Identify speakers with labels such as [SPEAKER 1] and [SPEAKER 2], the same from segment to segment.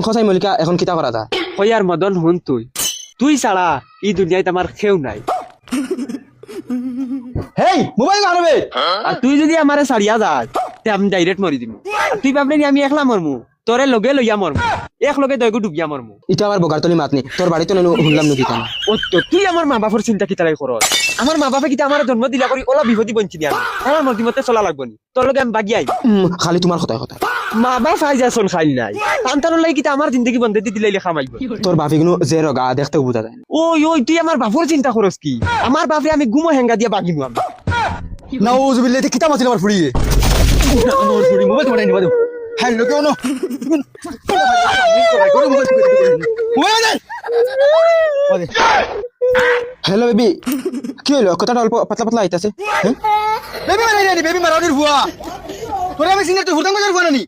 [SPEAKER 1] খসাই মল্লিকা এখন কিতা করা যায়?
[SPEAKER 2] কই আর মদন হুন তুই ছাড়া এই দুনিয়ায় আমার কেউ নাই।
[SPEAKER 1] হেই মোবাইল মারবে।
[SPEAKER 2] আর তুই যদি আমারে ছাড়িয়া যাস তে আমি ডাইরেক্ট মরি দিম। আর তুই ভাবলি আমি একলা মরমু, তোরে লগে লইয়া মরমু, এক লগে দয়গু ডুবিয়া মরমু।
[SPEAKER 1] এটা আবার বগারতলি মাতনি, তোর বাড়িতে শুনলাম নদী কেন?
[SPEAKER 2] ও তো তুই আমার মা বাপর চিন্তা কি তারাই করস? আমার মা বাপে কিতা আমার জন্ম দিলা করি ওলা বিপদি বঞ্চি দিয়া আমার মর্জি মতে চলা লাগবো নি, তোর লগে আমি বাগি আই।
[SPEAKER 1] খালি তোমার কথায় কথা।
[SPEAKER 2] মা বাপ আই যাসন খাইল নাই, সন্তানের লাগি কিতা আমার জিন্দগি বন্ধে দি দিলাইলে খামাইব।
[SPEAKER 1] তোর বাপি কিন্তু যে রগা দেখতে বুঝা যায়।
[SPEAKER 2] ওই তুই আমার বাপর চিন্তা করস কি? আমার বাপরে আমি গুমো হেঙ্গা দিয়া বাগিমু আমি।
[SPEAKER 1] নাউজুবিল্লাহ, এটা কিতা মাছিল আমার ফুড়িয়ে। আমার ফুড়ি মোবাইল তোমার নিবা দাও। হ্যালো কেন? হ্যালো বেবি, কি হলো? কথাটা অল্প পাতলা পাতলা আইতাছে। বেবি মানে নি, বেবি মারানির বুয়া। তোরে আমি সিনিয়র, তুই হুদাং বাজার বুয়া নানি।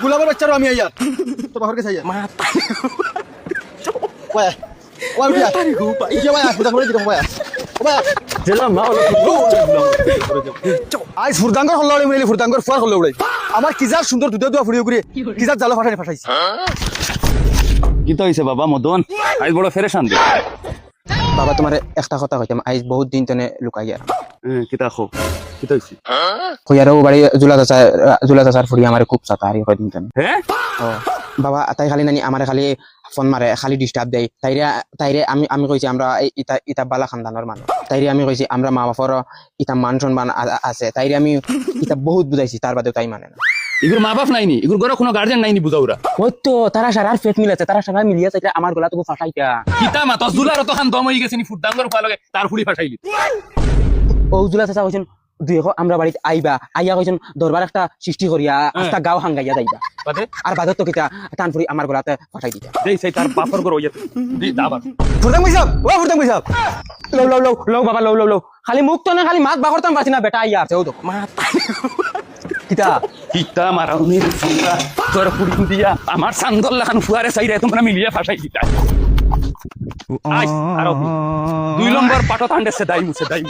[SPEAKER 1] গুলাবার বাচ্চারও আমি আইয়া। তো বাহর কাছে আইয়া। মা ওয়া ওয়া উঠিয়া। ইয়া ওয়া হুদাং করে দিতে ওয়া। ওয়া
[SPEAKER 2] জেলা মা
[SPEAKER 1] আজ ফুরদাঙ্গর হল্লা উড়ে মিলি ফুরদাঙ্গর ফুয়ার হল্লা উড়াই। আমার কিজার সুন্দর দুধে দুয়া ফুড়িয়ে করে কিজার জালো ফাটাইছে।
[SPEAKER 3] কিতা হইছে বাবা মদন? আজ বড় ফেরেশান দে।
[SPEAKER 1] বাবা তোমার একটা কথা কইতাম, আজ বহুত দিন তনে লুকাই আর
[SPEAKER 3] কিতা খো কিতা হইছে?
[SPEAKER 1] কইয়ারও বাড়ি জুলা চাচার ফুড়ি আমার খুব সাতারি কয়দিন তনে।
[SPEAKER 3] হ্যাঁ
[SPEAKER 1] ও বাবা তাই খালি নানি আমারে খালি ফোন মারে, খালি ডিস্টার্ব দেয়। তাইরে আমি কইছি আমরা ইতা বালা খানদানের মানুষ। তাইরে আমি কইছি আমরা মা বাপর ইতা মান সম্মান আছে। তাইরে আমি ইতা বহুত বুঝাইছি, তার বাদেও তাই মানে না।
[SPEAKER 3] ইগুর মা বাপ নাইনি, ইগুর ঘরে কোনো গার্জেন নাইনি বুঝাওরা।
[SPEAKER 1] ওই তো তারা সারার ফেট মিলাছে, তারা সারা মিলিয়াছে, এটা আমার গলা তো ফাটাইতা।
[SPEAKER 3] কিতা মা তো জুলার তো খান দম হই গেছে নি ফুটদাঙ্গর ফুয়া লগে তার ফুলি ফাটাইলি।
[SPEAKER 1] ও জুলা চাচা কইছেন দেখো আমরা বাড়িতে আইয়া কইছেন দরবার একটা সৃষ্টি করিয়া একটা গাঁও হাঙ্গাইয়া যাইবা।
[SPEAKER 3] বাদে
[SPEAKER 1] আর বাদত তো কিতা টান ফুরি আমার গলাতে ফাটাই দিতা।
[SPEAKER 3] দেই সেই তার বাপর ঘর হইয়া দি দাবার।
[SPEAKER 1] ফুরদাং কইছাব ও ফুরদাং কইছাব লও বাবা লও খালি মুখ তো না, খালি মাত বাগরতাম পারছি না। বেটা আইয়া আছে ও তো মা কিতা
[SPEAKER 3] কিতা মারাউনির ফুয়া তোর ফুড়ি দিয়া আমার সান্দল লাখান ফুয়ারে চাইরে তোমরা মিলিয়া ফাটাই দিতা। আই আর 2 নম্বর পাটো তান্ডেছে দাই মুছে দাই।